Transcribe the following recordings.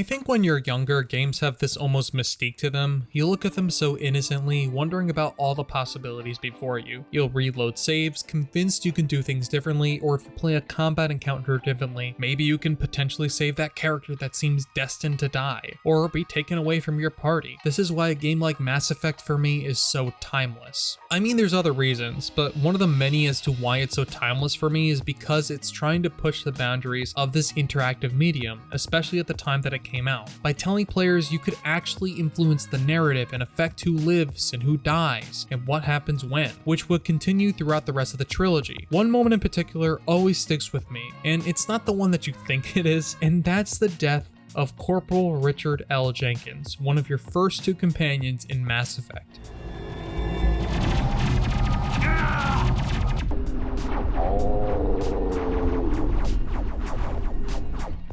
I think when you're younger, games have this almost mystique to them. You look at them so innocently, wondering about all the possibilities before you. You'll reload saves, convinced you can do things differently, or if you play a combat encounter differently, maybe you can potentially save that character that seems destined to die, or be taken away from your party. This is why a game like Mass Effect for me is so timeless. I mean, there's other reasons, but one of the many as to why it's so timeless for me is because it's trying to push the boundaries of this interactive medium, especially at the time that it came out, by telling players you could actually influence the narrative and affect who lives and who dies and what happens when, which would continue throughout the rest of the trilogy. One moment in particular always sticks with me, and it's not the one that you think it is, and that's the death of Corporal Richard L. Jenkins, one of your first two companions in Mass Effect.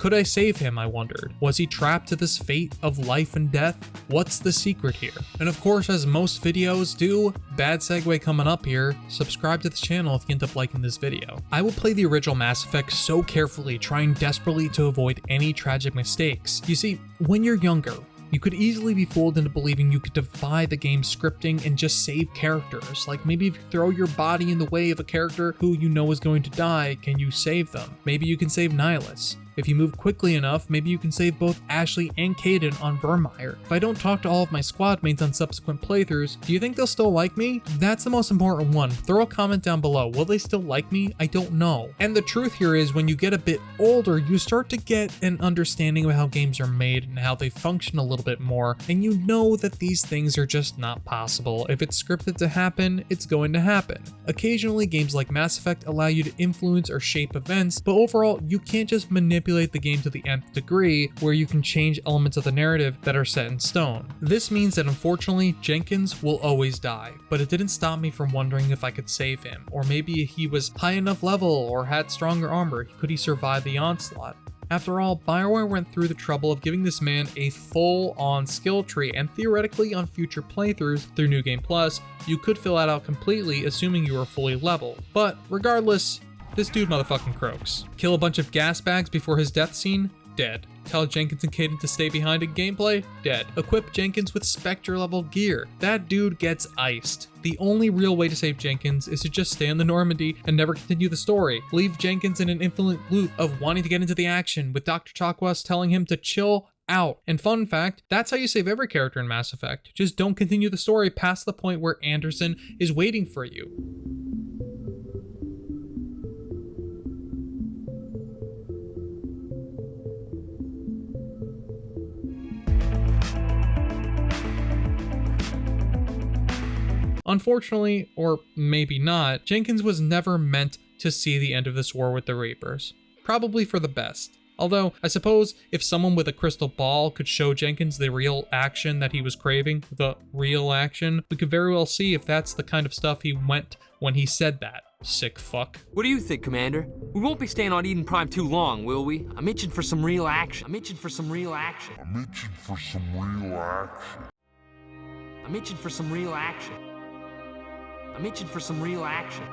Could I save him, I wondered? Was he trapped to this fate of life and death? What's the secret here? And of course, as most videos do, bad segue coming up here, subscribe to this channel if you end up liking this video. I will play the original Mass Effect so carefully, trying desperately to avoid any tragic mistakes. You see, when you're younger, you could easily be fooled into believing you could defy the game's scripting and just save characters. Like maybe if you throw your body in the way of a character who you know is going to die, can you save them? Maybe you can save Nihilus. If you move quickly enough, maybe you can save both Ashley and Kaidan on Vermeer. If I don't talk to all of my squad mates on subsequent playthroughs, do you think they'll still like me? That's the most important one. Throw a comment down below. Will they still like me? I don't know. And the truth here is when you get a bit older, you start to get an understanding of how games are made and how they function a little bit more, and you know that these things are just not possible. If it's scripted to happen, it's going to happen. Occasionally, games like Mass Effect allow you to influence or shape events, but overall, you can't just manipulate the game to the nth degree where you can change elements of the narrative that are set in stone. This means that unfortunately, Jenkins will always die, but it didn't stop me from wondering if I could save him, or maybe he was high enough level or had stronger armor. Could he survive the onslaught? After all, BioWare went through the trouble of giving this man a full-on skill tree, and theoretically on future playthroughs through New Game Plus, you could fill that out completely assuming you were fully leveled. But regardless, this dude motherfucking croaks. Kill a bunch of gas bags before his death scene? Dead. Tell Jenkins and Kaidan to stay behind in gameplay? Dead. Equip Jenkins with Spectre level gear? That dude gets iced. The only real way to save Jenkins is to just stay on the Normandy and never continue the story. Leave Jenkins in an infinite loop of wanting to get into the action, with Dr. Chakwas telling him to chill out. And fun fact, that's how you save every character in Mass Effect. Just don't continue the story past the point where Anderson is waiting for you. Unfortunately, or maybe not, Jenkins was never meant to see the end of this war with the Reapers. Probably for the best. Although, I suppose if someone with a crystal ball could show Jenkins the real action that he was craving, the real action, we could very well see if that's the kind of stuff he meant when he said that. Sick fuck. What do you think, Commander? We won't be staying on Eden Prime too long, will we? I'm itching for some real action. I'm itching for some real action. I'm itching for some real action. I'm itching for some real action. I'm itching for some real action.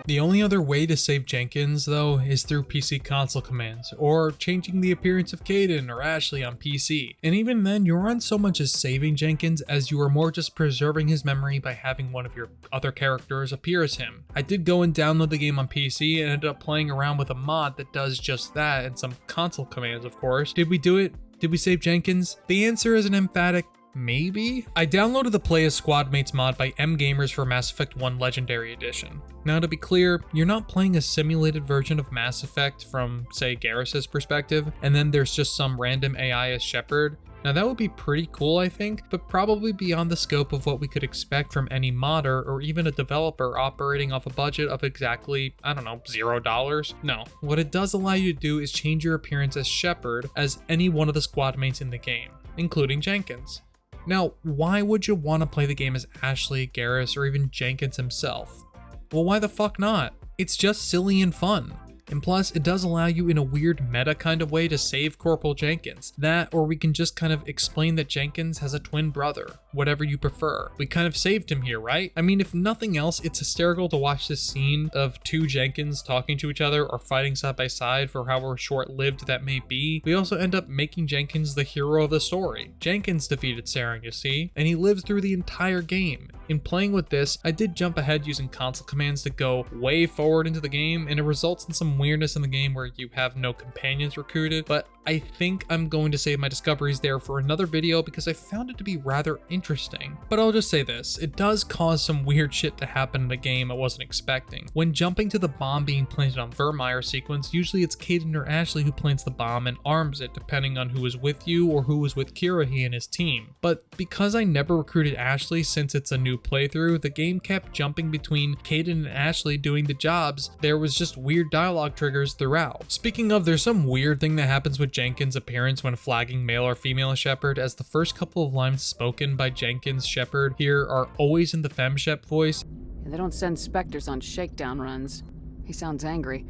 The only other way to save Jenkins, though, is through PC console commands, or changing the appearance of Kaidan or Ashley on PC. And even then, you aren't so much as saving Jenkins as you are more just preserving his memory by having one of your other characters appear as him. I did go and download the game on PC and ended up playing around with a mod that does just that, and some console commands, of course. Did we do it? Did we save Jenkins? The answer is an emphatic maybe? I downloaded the Play as Squadmates mod by M-Gamers for Mass Effect 1 Legendary Edition. Now to be clear, you're not playing a simulated version of Mass Effect from, say, Garrus's perspective, and then there's just some random AI as Shepard. Now that would be pretty cool, I think, but probably beyond the scope of what we could expect from any modder or even a developer operating off a budget of exactly, I don't know, $0. No. What it does allow you to do is change your appearance as Shepard as any one of the squadmates in the game, including Jenkins. Now, why would you want to play the game as Ashley, Garrus, or even Jenkins himself? Well, why the fuck not? It's just silly and fun. And plus, it does allow you in a weird meta kind of way to save Corporal Jenkins. That, or we can just kind of explain that Jenkins has a twin brother, whatever you prefer. We kind of saved him here, right? I mean, if nothing else, it's hysterical to watch this scene of two Jenkins talking to each other or fighting side by side for however short-lived that may be. We also end up making Jenkins the hero of the story. Jenkins defeated Saren, you see, and he lives through the entire game. In playing with this, I did jump ahead using console commands to go way forward into the game, and it results in some weirdness in the game where you have no companions recruited, but I think I'm going to save my discoveries there for another video because I found it to be rather interesting. But I'll just say this, it does cause some weird shit to happen in the game I wasn't expecting. When jumping to the bomb being planted on Vermeer sequence, usually it's Kaidan or Ashley who plants the bomb and arms it depending on who is with you or who was with Kirahi and his team. But because I never recruited Ashley since it's a new playthrough, the game kept jumping between Kaidan and Ashley doing the jobs. There was just weird dialogue triggers throughout. Speaking of, there's some weird thing that happens with Jenkins' appearance when flagging male or female Shepard, as the first couple of lines spoken by Jenkins' Shepard here are always in the FemShep voice. They don't send Spectres on shakedown runs. He sounds angry.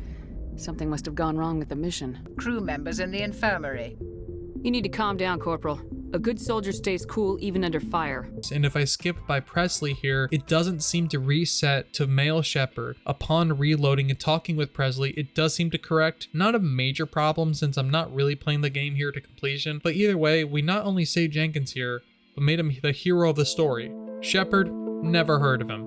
Something must have gone wrong with the mission. Crew members in the infirmary. You need to calm down, Corporal. A good soldier stays cool even under fire. And if I skip by Presley here, it doesn't seem to reset to male Shepard. Upon reloading and talking with Presley, it does seem to correct. Not a major problem since I'm not really playing the game here to completion, but either way, we not only saved Jenkins here, but made him the hero of the story. Shepard, never heard of him.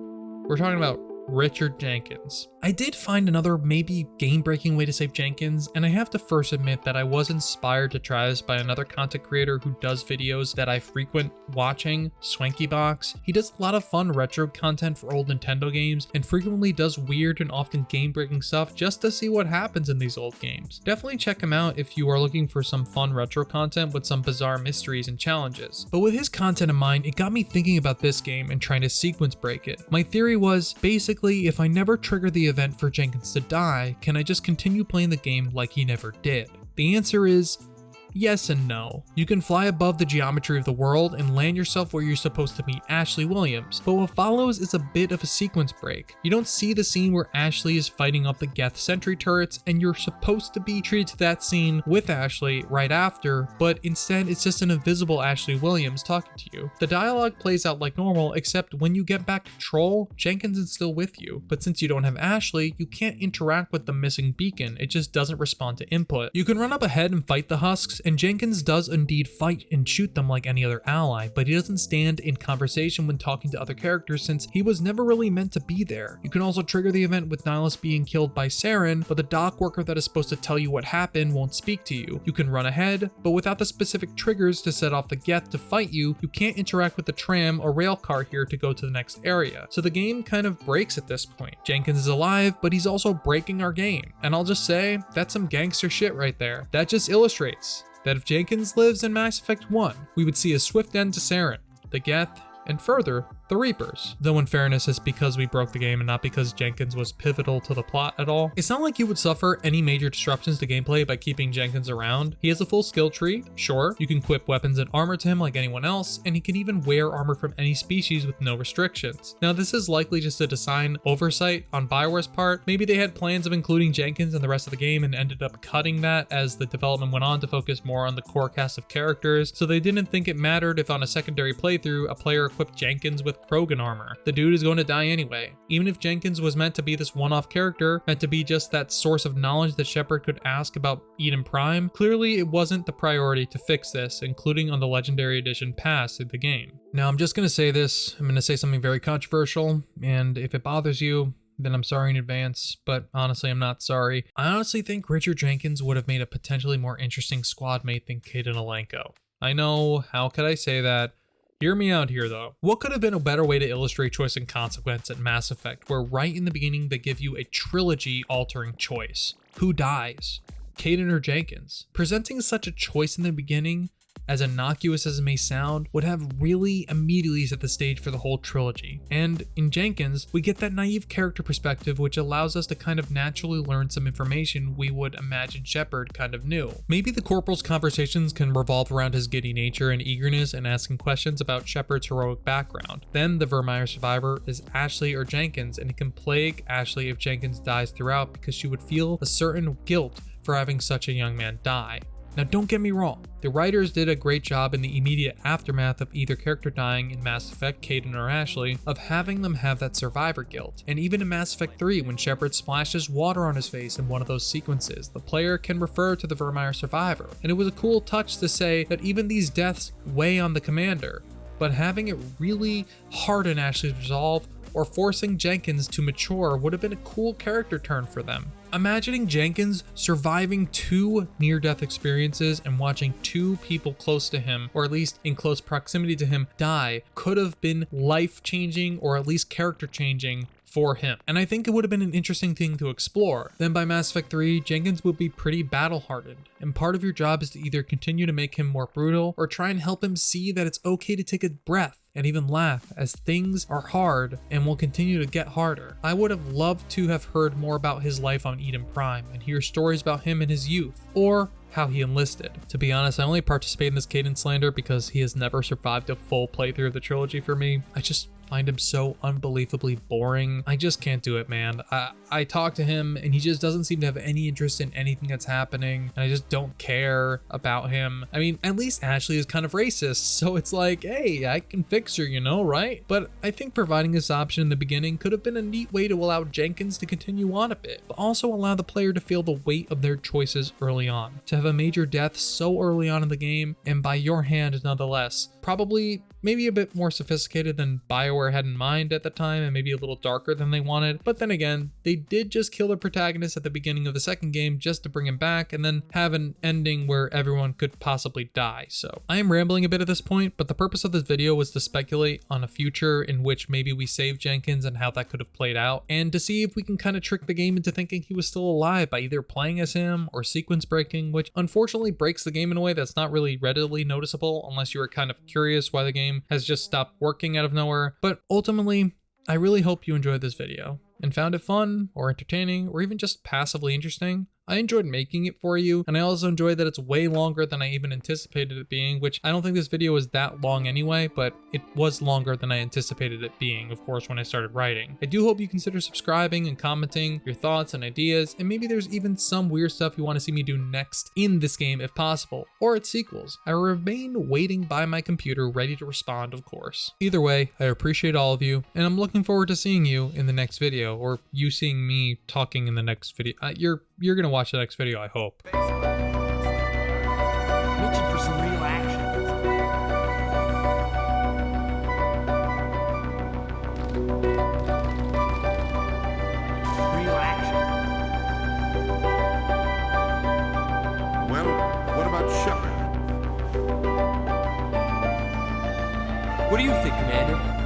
We're talking about Richard Jenkins. I did find another maybe game-breaking way to save Jenkins, and I have to first admit that I was inspired to try this by another content creator who does videos that I frequent watching, SwankyBox. He does a lot of fun retro content for old Nintendo games and frequently does weird and often game-breaking stuff just to see what happens in these old games. Definitely check him out if you are looking for some fun retro content with some bizarre mysteries and challenges. But with his content in mind, it got me thinking about this game and trying to sequence break it. My theory was, basically, if I never trigger the event for Jenkins to die, can I just continue playing the game like he never did? The answer is yes and no. You can fly above the geometry of the world and land yourself where you're supposed to meet Ashley Williams, but what follows is a bit of a sequence break. You don't see the scene where Ashley is fighting off the Geth sentry turrets and you're supposed to be treated to that scene with Ashley right after, but instead it's just an invisible Ashley Williams talking to you. The dialogue plays out like normal, except when you get back to Troll, Jenkins is still with you, but since you don't have Ashley, you can't interact with the missing beacon, it just doesn't respond to input. You can run up ahead and fight the husks, and Jenkins does indeed fight and shoot them like any other ally, but he doesn't stand in conversation when talking to other characters since he was never really meant to be there. You can also trigger the event with Nihilus being killed by Saren, but the dock worker that is supposed to tell you what happened won't speak to you. You can run ahead, but without the specific triggers to set off the Geth to fight you, you can't interact with the tram or rail car here to go to the next area. So the game kind of breaks at this point. Jenkins is alive, but he's also breaking our game. And I'll just say, that's some gangster shit right there. That just illustrates that if Jenkins lives in Mass Effect 1, we would see a swift end to Saren, the Geth, and further, the Reapers. Though in fairness, it's because we broke the game and not because Jenkins was pivotal to the plot at all. It's not like you would suffer any major disruptions to gameplay by keeping Jenkins around. He has a full skill tree, sure, you can equip weapons and armor to him like anyone else, and he can even wear armor from any species with no restrictions. Now this is likely just a design oversight on BioWare's part. Maybe they had plans of including Jenkins in the rest of the game and ended up cutting that as the development went on to focus more on the core cast of characters, so they didn't think it mattered if on a secondary playthrough a player equipped Jenkins with Krogan armor. The dude is going to die anyway. Even if Jenkins was meant to be this one-off character, meant to be just that source of knowledge that Shepard could ask about Eden Prime, clearly it wasn't the priority to fix this, including on the Legendary Edition pass of the game. Now I'm just going to say this, I'm going to say something very controversial, and if it bothers you, then I'm sorry in advance, but honestly, I'm not sorry. I honestly think Richard Jenkins would have made a potentially more interesting squad mate than Kaidan Alenko. I know, how could I say that? Hear me out here though. What could have been a better way to illustrate choice and consequence at Mass Effect, where right in the beginning they give you a trilogy-altering choice? Who dies? Kaidan or Jenkins? Presenting such a choice in the beginning as innocuous as it may sound, would have really immediately set the stage for the whole trilogy. And in Jenkins, we get that naive character perspective which allows us to kind of naturally learn some information we would imagine Shepard kind of knew. Maybe the Corporal's conversations can revolve around his giddy nature and eagerness and asking questions about Shepard's heroic background. Then the Vermeer survivor is Ashley or Jenkins, and it can plague Ashley if Jenkins dies throughout because she would feel a certain guilt for having such a young man die. Now don't get me wrong, the writers did a great job in the immediate aftermath of either character dying in Mass Effect, Kaidan or Ashley, of having them have that survivor guilt. And even in Mass Effect 3, when Shepard splashes water on his face in one of those sequences, the player can refer to the Vermeer survivor. And it was a cool touch to say that even these deaths weigh on the commander, but having it really harden Ashley's resolve or forcing Jenkins to mature would have been a cool character turn for them. Imagining Jenkins surviving 2 near-death experiences and watching 2 people close to him, or at least in close proximity to him, die could have been life-changing or at least character-changing for him. And I think it would have been an interesting thing to explore. Then by Mass Effect 3, Jenkins would be pretty battle-hardened, and part of your job is to either continue to make him more brutal or try and help him see that it's okay to take a breath and even laugh as things are hard and will continue to get harder. I would have loved to have heard more about his life on Eden Prime and hear stories about him in his youth, or how he enlisted. To be honest, I only participate in this Kaidan slander because he has never survived a full playthrough of the trilogy for me. I just find him so unbelievably boring. I just can't do it, man. I talk to him and he just doesn't seem to have any interest in anything that's happening, and I just don't care about him. I mean, at least Ashley is kind of racist, so it's like, hey, I can fix her, you know, right? But I think providing this option in the beginning could have been a neat way to allow Jenkins to continue on a bit, but also allow the player to feel the weight of their choices early on. To have a major death so early on in the game, and by your hand nonetheless, probably maybe a bit more sophisticated than BioWare had in mind at the time, and maybe a little darker than they wanted. But then again, they did just kill the protagonist at the beginning of the second game just to bring him back and then have an ending where everyone could possibly die. So I am rambling a bit at this point, but the purpose of this video was to speculate on a future in which maybe we save Jenkins and how that could have played out, and to see if we can kind of trick the game into thinking he was still alive by either playing as him or sequence breaking, which unfortunately breaks the game in a way that's not really readily noticeable unless you are kind of curious why the game has just stopped working out of nowhere. But ultimately, I really hope you enjoyed this video and found it fun or entertaining or even just passively interesting. I enjoyed making it for you, and I also enjoyed that it's way longer than I even anticipated it being, which I don't think this video was that long anyway, but it was longer than I anticipated it being, of course, when I started writing. I do hope you consider subscribing and commenting your thoughts and ideas, and maybe there's even some weird stuff you want to see me do next in this game if possible, or its sequels. I remain waiting by my computer ready to respond, of course. Either way, I appreciate all of you, and I'm looking forward to seeing you in the next video, or you seeing me talking in the next video. You're gonna watch the next video, I hope. I'm itching for some real action. Real action. Well, what about Shepard? What do you think, Commander?